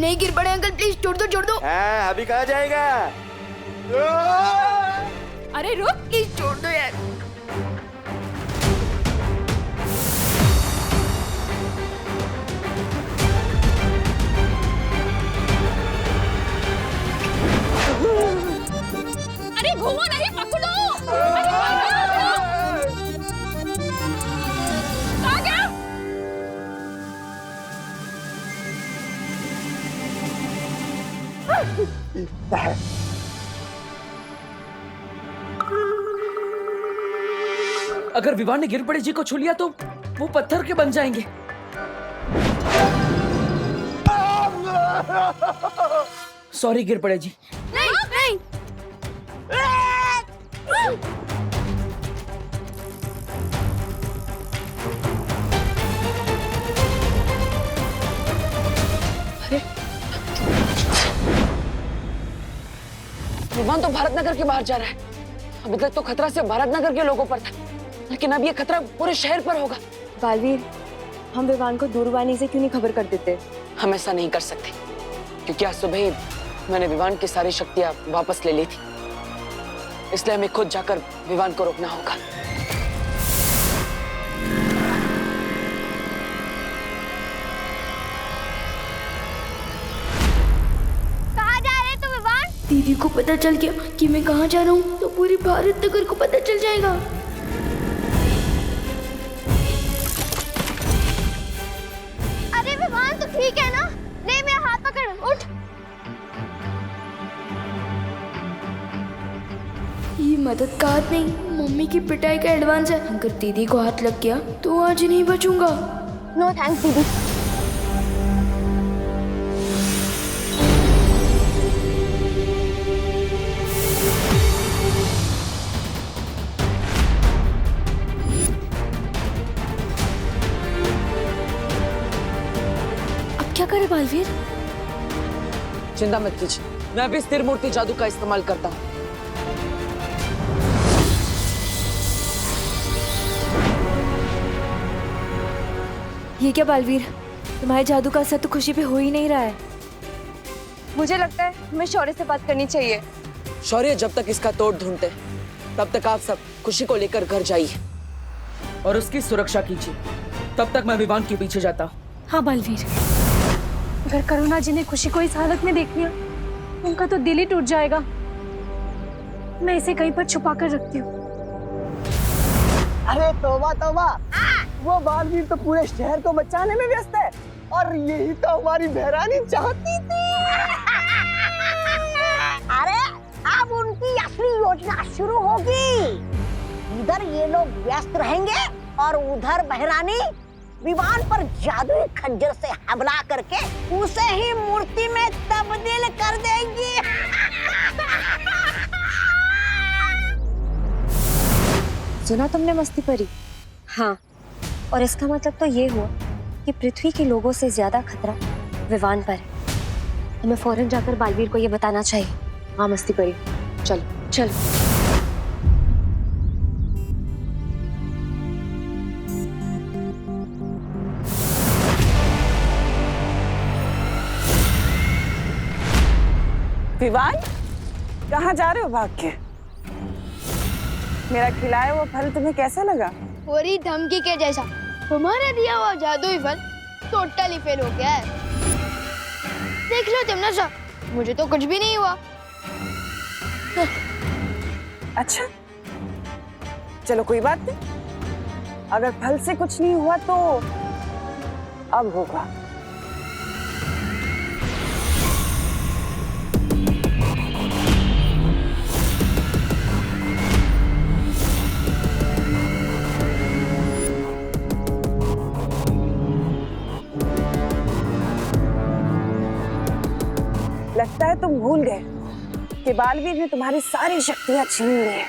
नहीं गिर पड़े अंकल, प्लीज छोड़ दो छोड़ दो। हाँ, अभी कहाँ जाएगा? अरे रुक, प्लीज छोड़ दो यार। अरे घूमो नहीं, पकड़ो। आ गया। अगर विवान ने गिर पड़े जी को छू लिया तो वो पत्थर के बन जाएंगे। सॉरी गिर पड़े जी। नहीं नहीं। विवान तो भारत नगर के बाहर जा रहा है। अभी तक तो खतरा सिर्फ भारत नगर के लोगों पर था, लेकिन अब ये खतरा पूरे शहर पर होगा। बालवीर, हम विवान को दूरवाणी से क्यों नहीं खबर कर देते? हम ऐसा नहीं कर सकते, क्योंकि आज सुबह ही मैंने विवान की सारी शक्तियां वापस ले ली थी। इसलिए हमें खुद जाकर विवान को रोकना होगा। कहाँ जा रहे तू विवान? दीदी को पता चल गया कि मैं कहाँ जा रहा हूँ तो पूरी भारत नगर को पता चल जाएगा। अरे विवान तो ठीक है ना? ले मेरा हाथ पकड़, उठ। ये मदद का हाथ नहीं, मम्मी की पिटाई का एडवांस है। अगर दीदी को हाथ लग गया तो आज नहीं बचूंगा। नो थैंक्स दीदी। अब क्या करे बालवीर? चिंता मत कीजिए, मैं अभी स्थिर मूर्ति जादू का इस्तेमाल करता हूँ। ये क्या बालवीर, तुम्हारे जादू का असर तो खुशी पे हो ही नहीं रहा है। मुझे लगता है हमें शौर्य से बात करनी चाहिए। शौर्य जब तक इसका तोड़ ढूंढते तब तक आप सब खुशी को लेकर घर जाइए और उसकी सुरक्षा कीजिए। तब तक मैं विवान के पीछे जाता हूँ। हाँ बालवीर, अगर करुणा जी ने खुशी को इस हालत में देख लिया उनका तो दिल ही टूट जाएगा। मैं इसे कहीं पर छुपा कर रखती हूँ। अरे तौबा तौबा, वो बालवीर तो पूरे शहर को बचाने में व्यस्त है और यही तो हमारी बहरानी चाहती थी। अरे अब उनकी असली योजना शुरू होगी। इधर ये लोग व्यस्त रहेंगे और उधर बहरानी विमान पर जादुई खंजर से हमला करके उसे ही मूर्ति में तब्दील कर देंगी। सुना तुमने मस्ती परी? हाँ, और इसका मतलब तो ये हुआ कि पृथ्वी के लोगों से ज्यादा खतरा विवान पर है। हमें फौरन जाकर बालवीर को ये बताना चाहिए। हाँ मस्ती परी, चलो चलो। विवान, कहाँ जा रहे हो भाग के? मेरा खिलाया हुआ फल तुम्हें कैसा लगा? पूरी धमकी के जैसा। तुम्हारा दिया हुआ जादुई फल टोटली फेल हो गया है। देख लो तुम ना सब, मुझे तो कुछ भी नहीं हुआ। अच्छा, चलो कोई बात नहीं। अगर फल से कुछ नहीं हुआ तो अब होगा। लगता है तुम भूल गए कि बालवीर ने तुम्हारी सारी शक्तियां छीन ली है।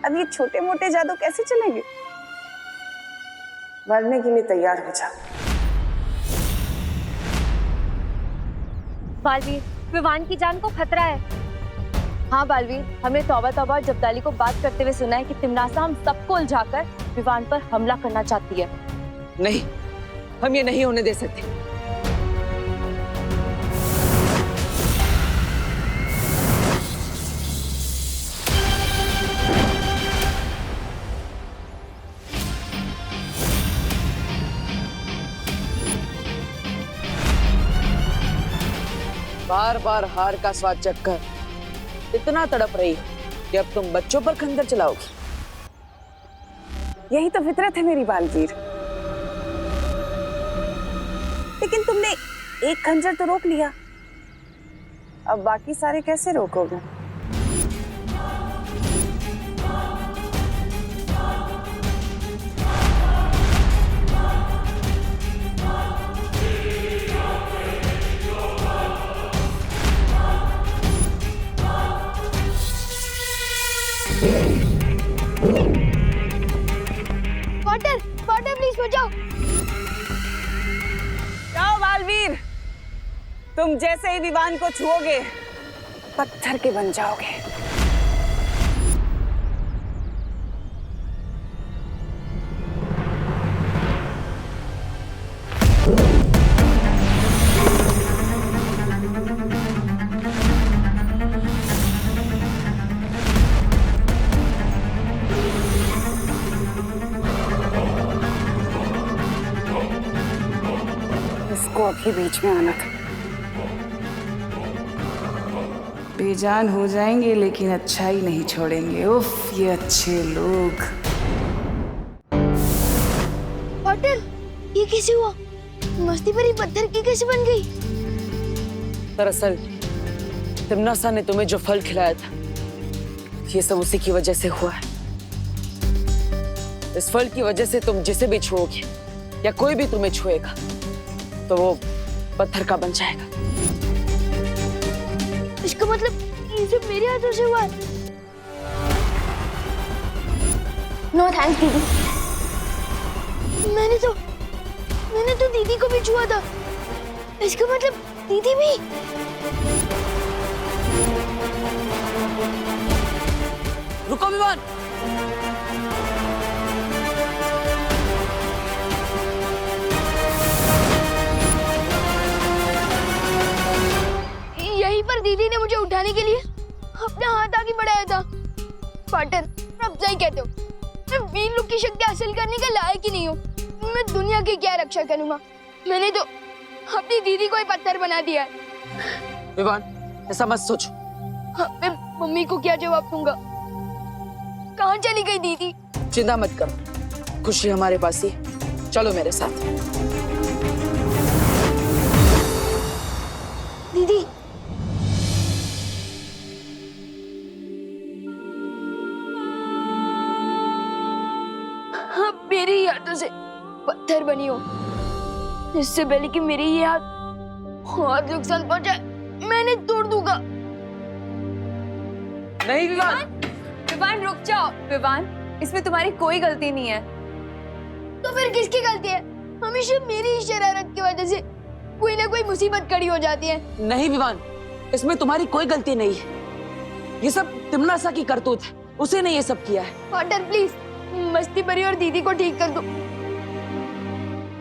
अब ये छोटे मोटे जादू कैसे चलेंगे? मरने के लिए तैयार हो जाओ। बालवीर, विवान की जान को खतरा है। हाँ बालवीर, हमने तौबा तौबा और जब्दाली को बात करते हुए सुना है कि तिमनासा हम सबको उलझाकर विवान पर हमला करना चाहती है। नहीं, हम ये नहीं होने दे सकते। बार बार हार का स्वाद चखकर इतना तड़प रही हो कि अब तुम बच्चों पर खंजर चलाओगी। यही तो फितरत है मेरी बालवीर। लेकिन तुमने एक खंजर तो रोक लिया, अब बाकी सारे कैसे रोकोगे? वाटर वाटर प्लीज बचाओ। जाओ बालवीर, तुम जैसे ही विवान को छुओगे पत्थर के बन जाओगे। इसको अभी बीच में आना था। बेजान हो जाएंगे लेकिन अच्छा ही नहीं छोड़ेंगे। उफ, ये अच्छे लोग। वाटर ये कैसे हुआ? मस्ती भरी पत्थर की कैसे बन गई? दरअसल तिम्नासा ने तुम्हें जो फल खिलाया था ये सब उसी की वजह से हुआ है। इस फल की वजह से तुम जिसे भी छुओगे या कोई भी तुम्हें छुएगा तो वो पत्थर का बन जाएगा। इसका मतलब ये सब मेरे हाथों से हुआ है। नो थैंक्स दीदी। मैंने तो दीदी को भी छुआ था। इसका मतलब दीदी भी। रुको विवान। यहीं पर दीदी ने मुझे उठाने के लिए अपना हाथ आगे बढ़ाया था। पार्टनर, अब सही कहते हो, मैं वीर लोग की शक्ति हासिल करने का लायक ही नहीं हूँ। मैं दुनिया की क्या रक्षा करूंगा? मैंने तो अपनी दीदी को ही पत्थर बना दिया है। विवान, ऐसा मत सोचो। मैं मम्मी को क्या जवाब दूंगा? कहाँ चली गई दीदी? चिंता मत करो, खुशी हमारे पास ही। चलो मेरे साथ। दीदी हाँ, मेरी ही हाथों से पत्थर बनी हो। इससे पहले कि मेरी ये हाथ और नुकसान पहुंचाए मैंने तोड़ दूंगा। नहीं विवान। विवान रुक जाओ। विवान, इसमें तुम्हारी कोई गलती नहीं है। तो फिर किसकी गलती है? हमेशा मेरी ही शरारत की वजह से कोई ना कोई मुसीबत खड़ी हो जाती है। नहीं विवान, इसमें तुम्हारी कोई गलती नहीं है। ये सब तिम्नासा की करतूत है, उसे ने ये सब किया है। वाटर प्लीज, मस्ती भरी और दीदी को ठीक कर दो।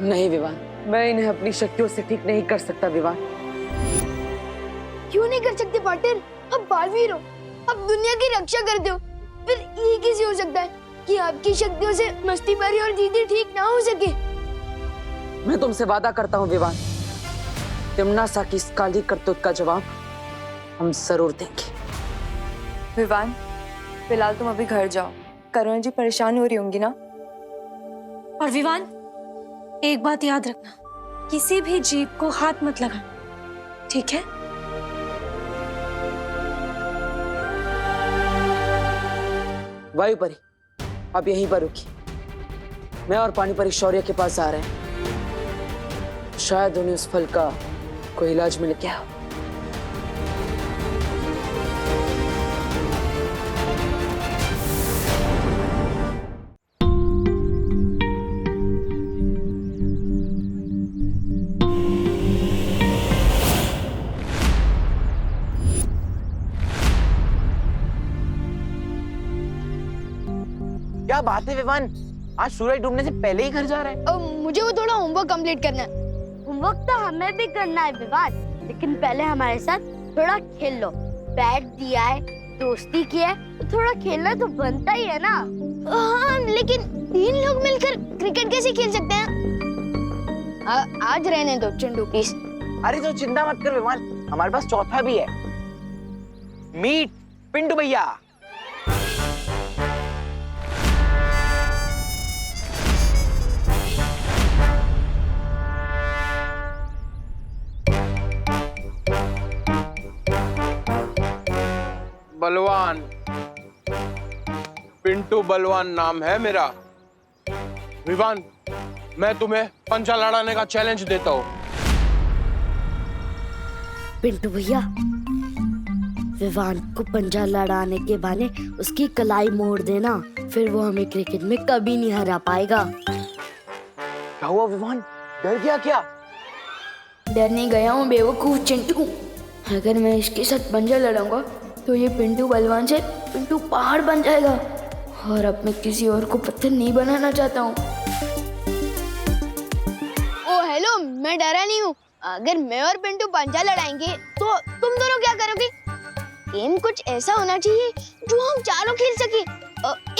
नहीं विवान, मैं इन्हें अपनी शक्तियों से ठीक नहीं कर सकता। विवान, क्यों नहीं कर सकते पार्टनर? अब बालवीर हो, अब दुनिया की रक्षा करते हो, फिर ये कैसे हो सकता है कि आपकी शक्तियों से मस्ती भरी और दीदी ठीक ना हो सके? मैं तुमसे वादा करता हूँ विवान, तिम्नासा की इस काली करतूत का जवाब हम जरूर देंगे। विवान, फिलहाल तुम अभी घर जाओ। करुणा जी परेशान हो रही होंगी ना। और विवान, एक बात याद रखना, किसी भी जीव को हाथ मत लगाना, ठीक है? वायुपरी अब यहीं पर रुकी। मैं और पानीपरी शौर्य के पास आ रहे हैं। शायद उन्हें उस फल का कोई इलाज मिल गया हो। क्या बात है विवान, आज सूरज डूबने से पहले ही घर जा रहे हैं? अब मुझे वो थोड़ा होमवर्क कंप्लीट करना है। होमवर्क तो हमें भी करना है विवान, लेकिन पहले हमारे साथ थोड़ा खेल लो। बैट दिया है, दोस्ती की है, तो थोड़ा खेलना तो बनता ही है ना। हाँ, लेकिन 3 लोग मिलकर क्रिकेट कैसे खेल सकते हैं? आज रहने दो चिंटू प्लीज। अरे तो चिंता मत कर विवान, हमारे पास चौथा भी है। मीट पिंटू भैया। बलवान, पिंटू बलवान नाम है मेरा। विवान, मैं तुम्हें पंचा लड़ाने का चैलेंज देता हूँ। पिंटू भैया, विवान को पंजा लड़ाने के बहाने उसकी कलाई मोड़ देना, फिर वो हमें क्रिकेट में कभी नहीं हरा पाएगा। क्या हुआ विवान, डर गया क्या? डरने गया हूँ बेवकूफ चिंटू। अगर मैं इसके साथ पंजा लड़ाऊंगा तो ये पिंटू बलवान से पिंटू पहाड़ बन जाएगा, और अब मैं किसी और को पत्थर नहीं बनाना चाहता हूँ। ओ हेलो, मैं डरा नहीं हूँ। अगर मैं और पिंटू पंजा लड़ाएंगे तो तुम दोनों क्या करोगे? गेम कुछ ऐसा होना चाहिए जो हम चारों खेल सके।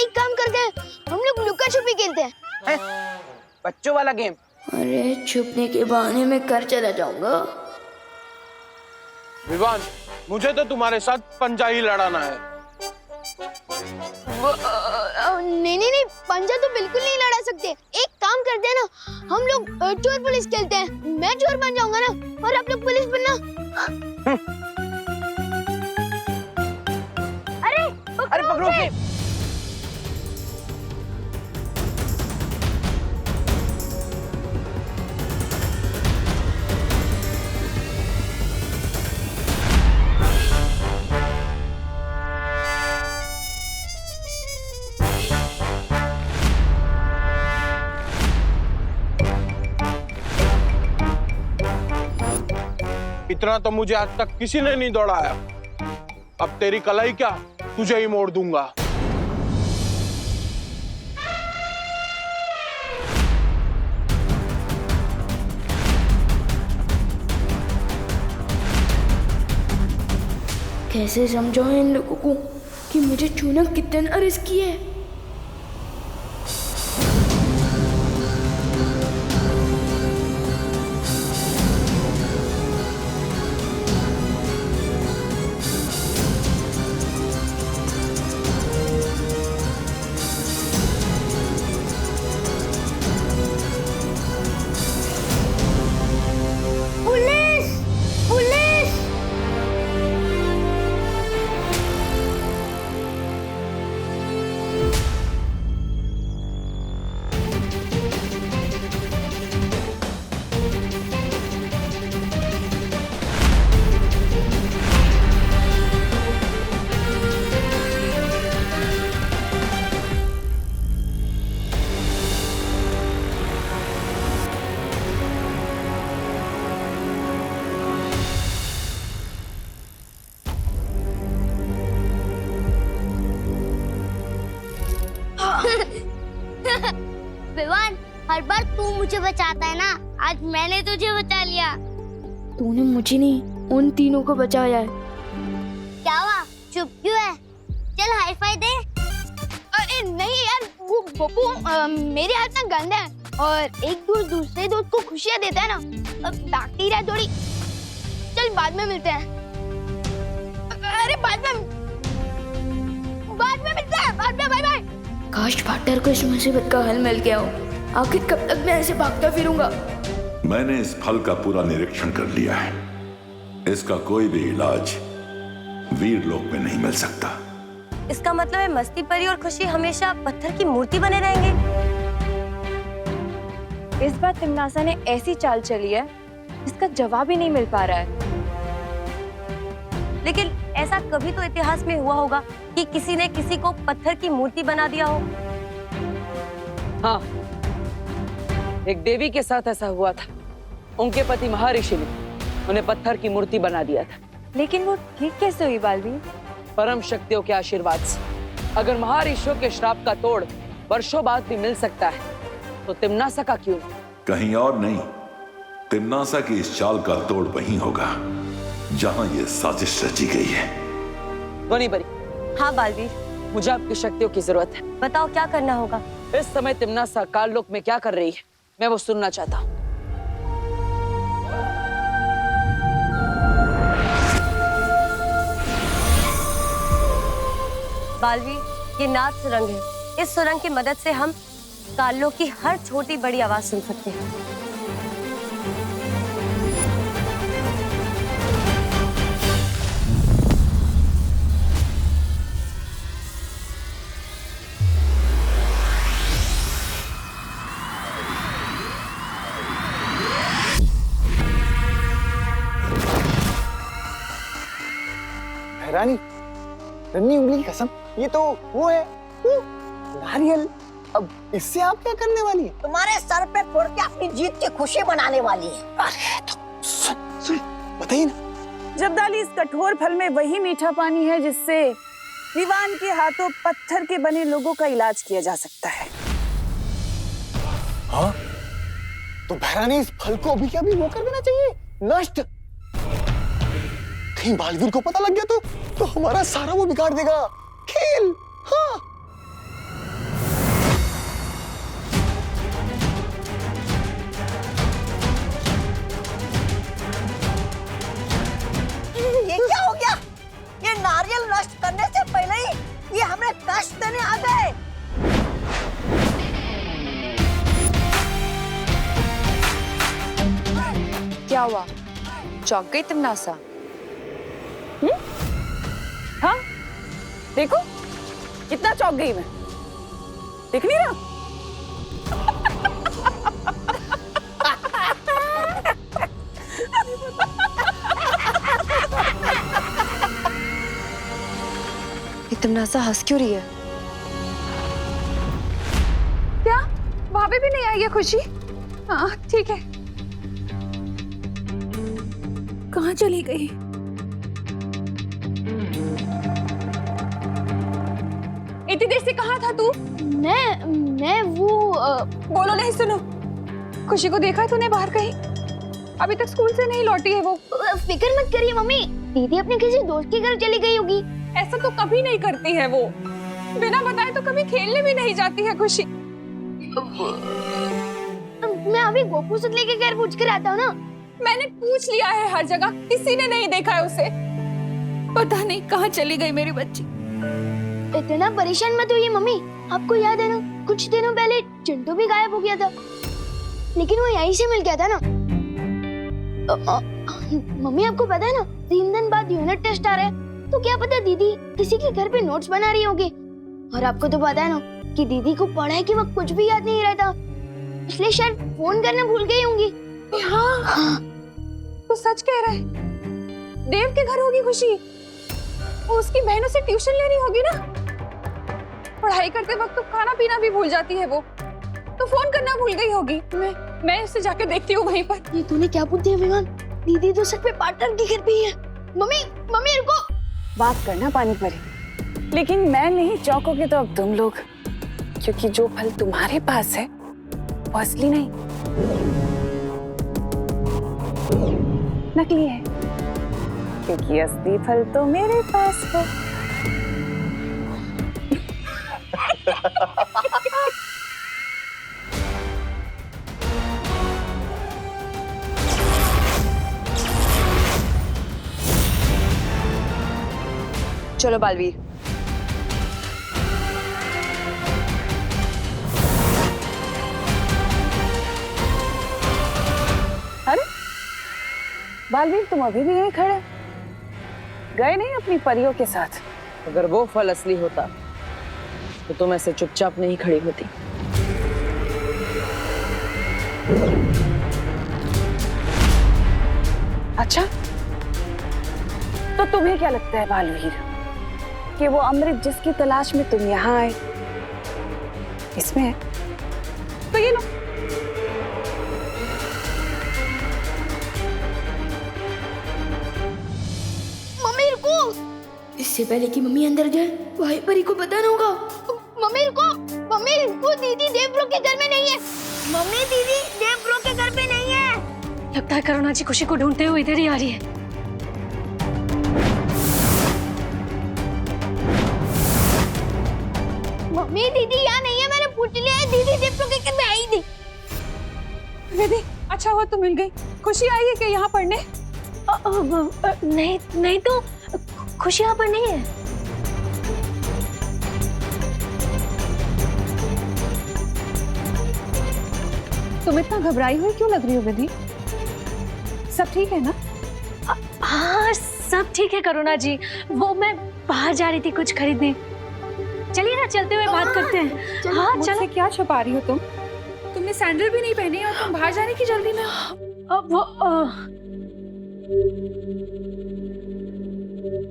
एक काम करते हैं, हम लोग लुका छुपी खेलते हैं। बच्चों वाला गेम। अरे छुपने के बहाने में घर चला जाऊंगा। विवान, मुझे तो तुम्हारे साथ पंजा ही लड़ाना है। नहीं, पंजा तो बिल्कुल नहीं लड़ा सकते। एक काम करते हैं ना, हम लोग चोर पुलिस खेलते हैं। मैं चोर बन जाऊंगा ना, और आप लोग पुलिस बनना। अरे पकड़ो उसे। इतना तो मुझे आज तक किसी ने नहीं दौड़ाया। अब तेरी कलाई क्या, तुझे ही मोड़ दूंगा। कैसे समझाऊं इन लोगों को कि मुझे छूना कितना रिस्की है। विवान, हर बार तू मुझे बचाता है ना, आज मैंने तुझे बचा लिया। तूने मुझे नहीं, उन तीनों को बचाया है। क्या हुआ, चुप क्यों है? चल हाई फाई दे। अरे नहीं यार, वो बब्बू मेरे हाथ ना गंदा है, और एक दोस्त दूसरे दोस्त को खुशियाँ देता है ना, बैक्टीरिया थोड़ी। चल बाद में मिलते हैं। अरे बाद में मिलते हैं, बाद में, बाय बाय। काश पार्टनर को इस मुसीबत का हल मिल गया हो। आखिर कब तक मैं ऐसे भागता फिरूंगा? मैंने इस फल का पूरा निरीक्षण कर लिया है। इसका कोई भी इलाज वीर लोक में नहीं मिल सकता। इसका मतलब है मस्ती परी और खुशी हमेशा पत्थर की मूर्ति बने रहेंगे। इस बार तिमनासा ने ऐसी चाल चली है जिसका जवाब ही नहीं मिल पा रहा है। लेकिन ऐसा कभी तो इतिहास में हुआ होगा कि किसी ने किसी को पत्थर की मूर्ति बना दिया हो। हाँ, एक देवी के साथ ऐसा हुआ था। उनके पति महर्षि ने उन्हें पत्थर की मूर्ति बना दिया था। लेकिन वो ठीक कैसे हुई बालवीर? परम शक्तियों के आशीर्वाद से। अगर महर्षियों के श्राप का तोड़ वर्षों बाद भी मिल सकता है तो तिमनासा का क्यों? कहीं और नहीं, तिमनासा की इस चाल का तोड़ वहीं होगा जहां ये साजिश रची गई है। ध्वनि परी। हाँ बालवीर, मुझे आपकी शक्तियों की जरूरत है। बताओ क्या करना होगा। इस समय तिमनासा काललोक में क्या कर रही है, मैं वो सुनना चाहता हूँ। बालवीर, ये नाद सुरंग है। इस सुरंग की मदद से हम कालों की हर छोटी बड़ी आवाज सुन सकते हैं। रानी, रन्नी उंगली की कसम, ये तो वो है, वो नारियल। अब इससे आप क्या करने वाली है? तुम्हारे सर पे फोड़ के अपनी जीत की खुशी मनाने वाली है। अरे तो सुन बताइए ना। जब्दाली, इस कठोर फल में वही मीठा पानी है जिससे विवान के हाथों पत्थर के बने लोगों का इलाज किया जा सकता है। हाँ, तो भैरानी इस फल को अभी क्या भी वो कर देना चाहिए, नष्ट। कहीं बालवीर को पता लग गया तो हमारा सारा वो बिगाड़ देगा खेल। हाँ, ये क्या हो गया? ये नारियल नष्ट करने से पहले ही ये हमें कष्ट देने आ गए। क्या हुआ? चौंक गई तुम नासा? हाँ, देखो कितना चौंक गई मैं, देख नहीं रहा? तुम नासा हंस क्यों रही है? क्या भाभी भी नहीं आई है खुशी? हाँ ठीक है। कहाँ चली गई? इतनी देर से कहाँ था तू? मैं वो बोलो नहीं, सुनो। खुशी को देखा है तूने बाहर कहीं? अभी तक स्कूल से नहीं लौटी है वो। फिक्र मत करिए मम्मी, दीदी अपने किसी दोस्त के घर चली गई होगी। ऐसा तो कभी नहीं करती है वो, बिना बताए तो कभी खेलने भी नहीं जाती है खुशी। मैं अभी गोपू से लेके घर पूछ कर आता हूँ ना। मैंने पूछ लिया है हर जगह, किसी ने नहीं देखा है उसे। पता नहीं कहाँ चली गई मेरी बच्ची। इतना परेशान मत होइए मम्मी, आपको याद है ना कुछ दिनों पहले चिंटू भी गायब हो गया था, लेकिन वो यहीं से मिल गया था ना। मम्मी आपको पता है ना 3 दिन बाद यूनिट टेस्ट आ रहा है, तो क्या पता दीदी किसी के घर पे नोट्स बना रही होगी। और आपको तो पता है ना कि दीदी को पढ़ाई के वक्त कुछ भी याद नहीं रहता, इसलिए शायद फोन करना भूल गई होंगी। हाँ, तो सच कह रहा है। देव के घर होगी खुशी, वो उसकी बहनों से ट्यूशन ले रही होगी ना। पढ़ाई करते वक्त तो खाना पीना भी भूल जाती है वो, तो फोन करना भूल गई होगी। मैं उससे जाकर देखती हूँ वहीं पर। ये तूने क्या पूछ दिया विमान? दीदी तो सच में पार्टनर के घर पे ही है। मम्मी रुको। बात करना पानी परी, लेकिन मैं नहीं चौंकोगे तो अब तुम लोग, क्योंकि जो फल तुम्हारे पास है वो असली नहीं, नकली है, क्योंकि असली फल तो मेरे पास है। चलो बालवीर। अरे बालवीर, तुम अभी भी यहीं खड़े, गए नहीं अपनी परियों के साथ? अगर वो फल असली होता तो तुम ऐसे चुपचाप नहीं खड़ी होती। अच्छा, तो तुम्हें क्या लगता है बालवीर कि वो अमृत जिसकी तलाश में तुम यहाँ आए इसमें है? तो ये लो। मम्मी रुको। इससे पहले कि मम्मी अंदर जाए भाई परी को बताना होगा। मम्मी रुको, दीदी देवब्रो के घर में नहीं है। मम्मी दीदी देवब्रो के घर पे नहीं है। लगता है करुणा जी खुशी को ढूंढते हुए इधर ही आ रही है। मम्मी दीदी यहाँ नहीं है, मैंने पूछ लिया है, दीदी देवब्रो के घर में आई नहीं। दीदी अच्छा हुआ तो मिल गई। खुशी आई है क्या यहाँ पढ़ने? नहीं तो खुशी यहाँ पर नहीं है। तुम इतना घबराई हुई क्यों लग रही हो विधि? सब ठीक है ना? हाँ सब ठीक है करुणा जी, वो मैं बाहर जा रही थी कुछ खरीदने। चलिए ना चलते हुए बात करते हैं। हाँ मुझसे क्या छुपा रही हो तुम? तुमने सैंडल भी नहीं पहनी और तुम बाहर जाने की जल्दी में।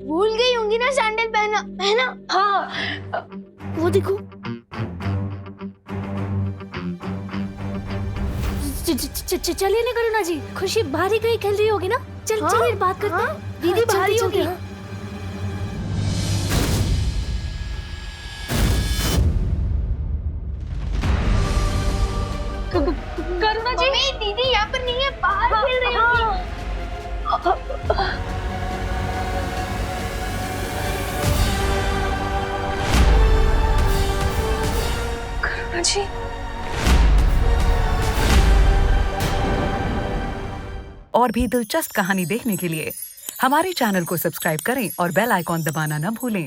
भूल गई होंगी ना सैंडल पहना पहना। हाँ वो देखो, चलिए ना करुणा जी, खुशी बाहर ही कहीं खेल रही होगी ना। चलिए बात करते हैं। दीदी बाहर ही होगी। करुणा जी, दीदी यहाँ पर नहीं है, बाहर खेल रही होगी। करुणा जी, और भी दिलचस्प कहानी देखने के लिए हमारे चैनल को सब्सक्राइब करें और बेल आइकॉन दबाना न भूलें।